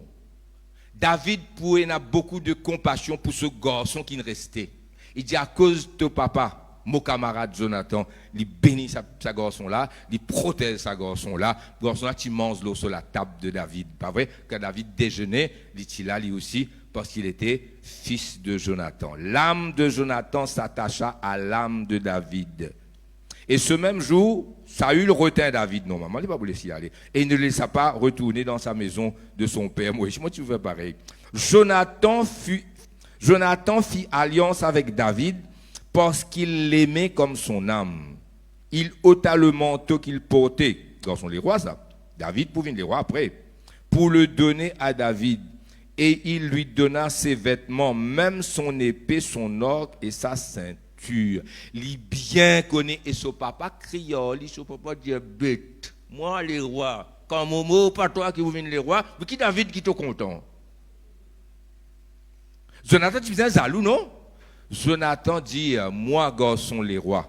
David pouvait avoir beaucoup de compassion pour ce garçon qui ne restait. Il dit à cause de papa, mon camarade Jonathan, il bénit sa garçon-là, il protège sa garçon-là. Garçon-là, tu manges l'eau sur la table de David. Pas vrai? Quand David déjeunait, il était là lui aussi, parce qu'il était fils de Jonathan. L'âme de Jonathan s'attacha à l'âme de David. Et ce même jour, Saül retint David. Non, maman, il ne va pas vous laisser aller. Et il ne le laissa pas retourner dans sa maison de son père. Moi, tu fais pareil. Jonathan fit alliance avec David parce qu'il l'aimait comme son âme. Il ôta le manteau qu'il portait. Garçon les rois, ça. David pouvait les rois après. Pour le donner à David. Et il lui donna ses vêtements, même son épée, son orgue et sa ceinture. Il bien connaît. Et son papa criait, son papa dit bête. Moi, les rois, quand Momo, pas toi qui vous venez les rois, mais qui David qui est content? Jonathan, tu faisais un zalou, non? Jonathan dit, moi, garçon, les rois.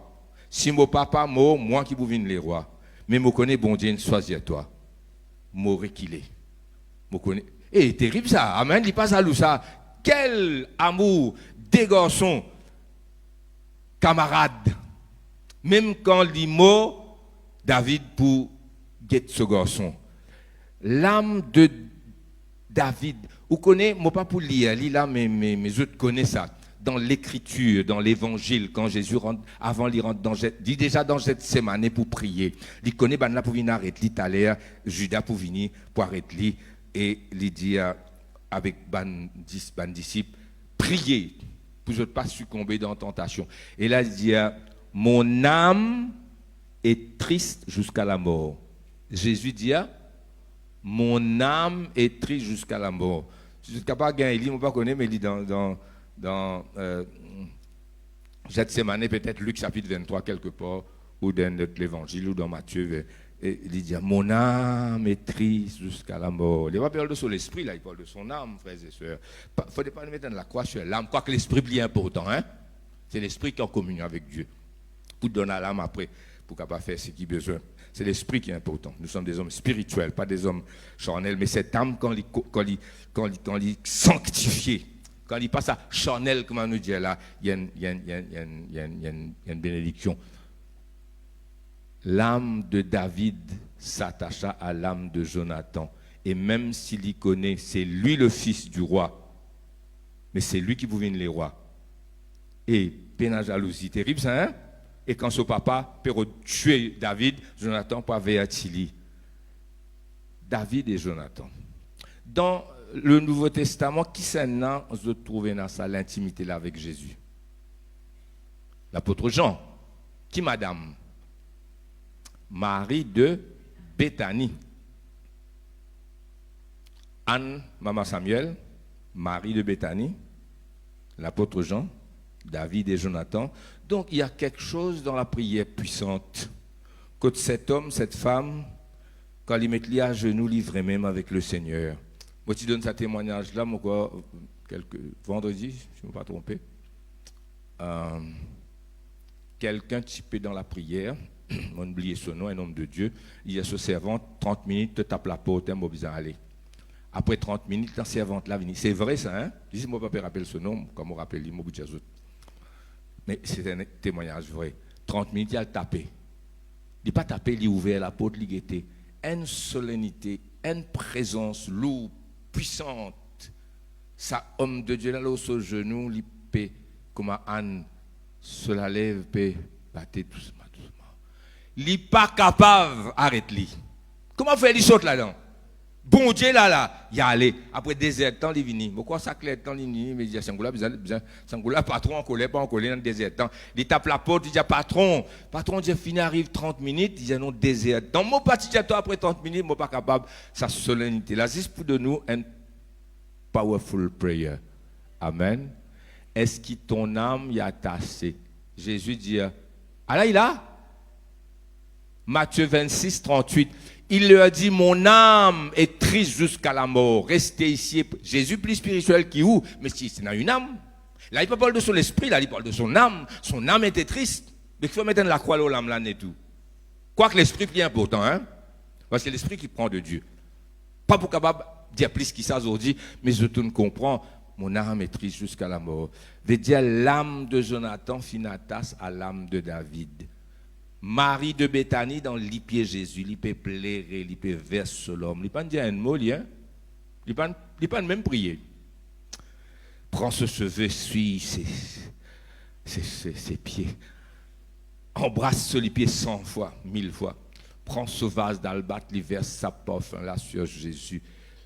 Si mon papa mort, moi qui vous viens les rois. Mais je connais bon Dieu, choisis toi. M'aurait qu'il est. Eh, terrible ça. Amen, il passe à l'eau ça. Quel amour des garçons, camarades. Même quand il est mort, David pour guetter ce garçon. L'âme de David. Vous connaissez, moi pas pour lire, là, mais autres connaissent ça. Dans l'écriture, dans l'évangile, quand Jésus rentre, avant il rentre dans dit déjà dans cette semaine pour prier. Il connaît là pour venir arrêter tout à l'heure, Judas pour venir pour arrêter et il dit avec ban disciples, priez pour ne pas succomber dans la tentation. Et là il dit mon âme est triste jusqu'à la mort. Jésus dit mon âme est triste jusqu'à la mort. Je ne suis pas gagner, il ne pas connaître, mais il dit dans cette semaine, peut-être Luc chapitre 23 quelque part, ou dans l'évangile, ou dans Matthieu, et il dit, mon âme est triste jusqu'à la mort. Il ne va pas parler de son esprit, là, il parle de son âme, frères et sœurs. Il ne faut pas mettre la croix sur l'âme, quoique l'esprit est bien important, hein? C'est l'esprit qui est en communion avec Dieu. Pour donner à l'âme après, pour qu'elle faire ce qu'il a besoin. C'est l'esprit qui est important. Nous sommes des hommes spirituels, pas des hommes charnels, mais cette âme, quand il est sanctifié, quand il passe à charnel, comme on nous dit là, il y a une bénédiction. L'âme de David s'attacha à l'âme de Jonathan. Et même s'il y connaît, c'est lui le fils du roi, mais c'est lui qui pouvait les rois. Et peine à jalousie, terrible ça, hein? Et quand son papa peut tuer David, Jonathan peut avertir. David et Jonathan. Dans le Nouveau Testament, qui s'est là, on se trouve dans ça, l'intimité là avec Jésus? L'apôtre Jean. Qui madame? Marie de Béthanie. Anne, maman Samuel, Marie de Béthanie, l'apôtre Jean, David et Jonathan. Donc il y a quelque chose dans la prière puissante. Que cet homme, cette femme, quand ils mettent à genoux, livrés même avec le Seigneur. Moi, tu donnes ce témoignage-là, vendredi, je ne me pas trompé. Quelqu'un typé dans la prière, on a oublié son nom, un homme de Dieu, il y a ce servant, 30 minutes, te tape la porte, un besoin aller. Après 30 minutes, la servante là vient. C'est vrai ça, hein? Je dis, moi, je ne peux pas rappeler ce nom, comme on rappelle, moi, mais c'est un témoignage vrai. 30 minutes, il a tapé. Il n'a pas tapé, il a ouvert la porte, il était. Une solennité, une présence lourde, puissante. Ça, homme de Dieu, là, au genou, il peut, comme Anne, se la lève, peut battre doucement, doucement. Il n'est pas capable d'arrêter. Comment faire les saute là-dedans? Bon Dieu là, il y a allé. Après désert temps, il est venu. Pourquoi ça clair temps, il est venu? Mais il dit, Sangoula, patron, en colère, pas en colère, dans le désert temps. Il tape la porte, il dit, patron, j'ai fini, arrive 30 minutes, il dit, non, désert temps. Moi, parti, toi, après 30 minutes, moi, pas capable, sa solennité. Là, c'est pour de nous, un powerful prayer. Amen. Est-ce que ton âme y a tassé? Jésus dit, ah là, il a? Matthieu 26, 38. Il leur dit, mon âme est triste jusqu'à la mort. Restez ici. Jésus plus spirituel qui où? Mais si c'est dans une âme. Là, il ne parle pas de son esprit, là, il parle de son âme. Son âme était triste. Mais il faut mettre la croix à l'âme là et tout. Quoique l'esprit est important, hein? Parce que c'est l'esprit qui prend de Dieu. Pas pour capable dire plus qu'il ça aujourd'hui, mais je te comprends. Mon âme est triste jusqu'à la mort. Veut dire l'âme de Jonathan finatas à l'âme de David. Marie de Béthanie dans l'ippier Jésus, il peut plairer, il peut verser l'homme. Il ne peut pas dire un mot, il ne peut pas même prier. Prends ce cheveu, suis ses pieds. Embrasse ce pied 100 fois, 1000 fois. Prends ce vase d'albâtre, il verse sa parfum là sur Jésus.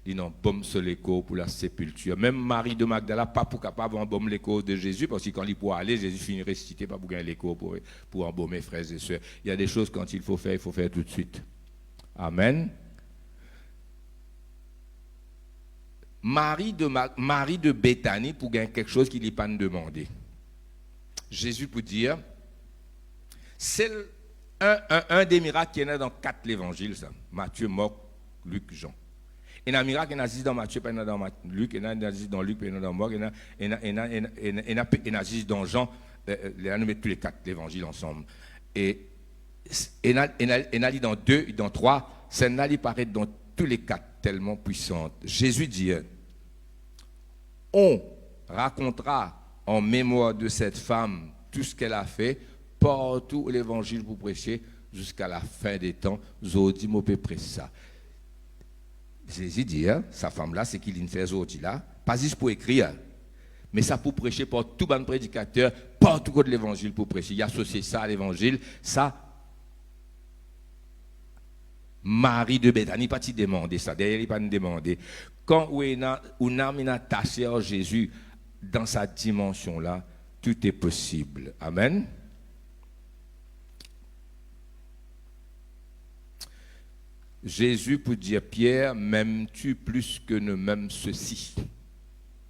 Il embaume sur l'écho pour la sépulture. Même Marie de Magdala, pas pour capable d'embaumer l'écho de Jésus, parce que quand il pourra aller, Jésus finit réciter, pas pour gagner l'écho pour embaumer frères et sœurs. Il y a des choses quand il faut faire tout de suite. Amen. Marie de Béthanie pour gagner quelque chose qu'il n'est pas demandé. Jésus peut dire, c'est un des miracles qui est dans 4 évangiles, ça. Matthieu, Marc, Luc, Jean. Il y a un miracle qui est dans Matthieu, pas dans Luc, il y a un dans Luc, pas dans Marc, il y a un dans Jean. Nous mettons tous les 4 évangiles ensemble. Et il y a dans 2, dans 3, celle-là paraît dans tous les 4 tellement puissante. Jésus dit, on racontera en mémoire de cette femme tout ce qu'elle a fait, partout l'évangile pour prêcher jusqu'à la fin des temps. Zodi m'a prêcher ça. Jésus dit, sa femme-là, c'est qu'il fait aujourd'hui là, pas juste pour écrire, mais ça pour prêcher par tout bon prédicateur, partout côté l'évangile pour prêcher. Il associe ça à l'évangile, ça. Marie de Béthanie, pas demander ça, d'ailleurs, il pas demander. Quand on a attaché à Jésus dans sa dimension là, tout est possible. Amen. Jésus peut dire, Pierre, m'aimes-tu plus que ne m'aimes ceci?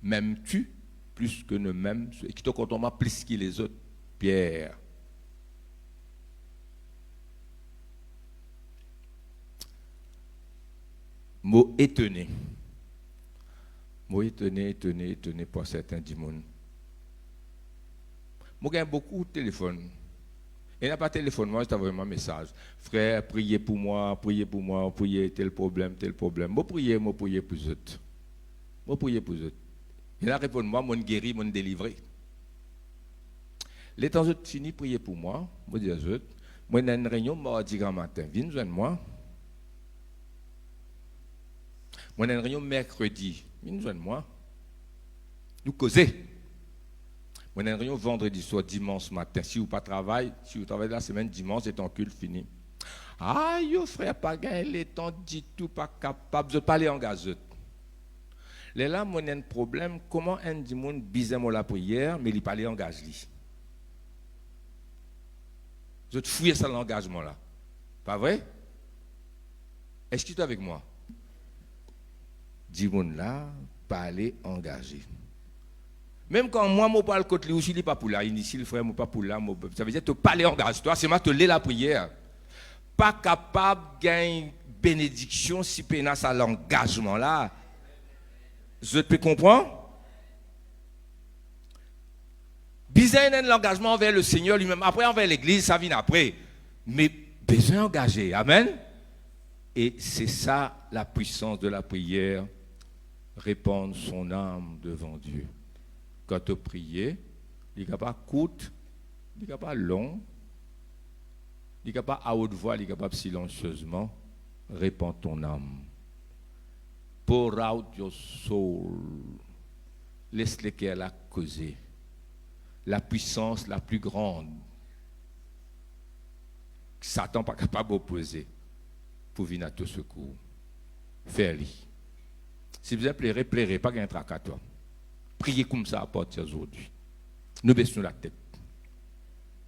M'aimes-tu plus que ne m'aimes ceci? Qui te compte plus que les autres? Pierre. Mot étonné. Mot étonné pour certains démons. Moi, j'ai beaucoup de téléphones. Il n'y a pas de téléphone, moi, je t'envoie un message. Frère, priez pour moi, priez tel problème. Moi, priez pour les autres. Il a répondu, moi, mon guéri, mon délivré. Les temps autres fini, priez pour moi. Moi, dis aux autres, moi, dans une réunion, mardi grand matin, viens joindre moi. Moi, dans une réunion mercredi, viens joindre moi. Nous causer. Moi, dans une réunion vendredi soir, dimanche matin. Si vous ne travaillez pas, si vous travaillez la semaine, dimanche, c'est ton culte fini. Ah, yo frère, pas gagné les temps, dit tout, pas capable de parler en gazette. Là, moi, j'ai un problème. Comment un dimanche bizarre la prière, mais il parle en gaz. Je te fouille ça l'engagement là. Pas vrai? Est-ce que tu es avec moi? Dimanche là, parler engagé. Même quand moi, je parle côté lui, je ne pas pour là, ici, le frère, je pas pour là, ça veut dire te parler engagé. Toi, c'est moi te lire la prière. Pas capable de gagner bénédiction si pénas à l'engagement là. Je peux comprendre? Besoin d'un engagement envers le Seigneur lui-même. Après, envers l'Église, ça vient après. Mais besoin engagé. Amen. Et c'est ça la puissance de la prière. Répandre son âme devant Dieu. Quand tu pries, il n'est pas court, il n'est pas long, il n'est pas à haute voix, il n'est pas silencieusement. Répands ton âme. Pour out your soul. Laisse-le qu'elle a causé. La puissance la plus grande. Satan n'est pas capable d'opposer. pour venir à ton secours. Fais-le. Si vous êtes pleurez, pas qu'un tracas toi. Priez comme ça à partir d'aujourd'hui. Nous baissons la tête.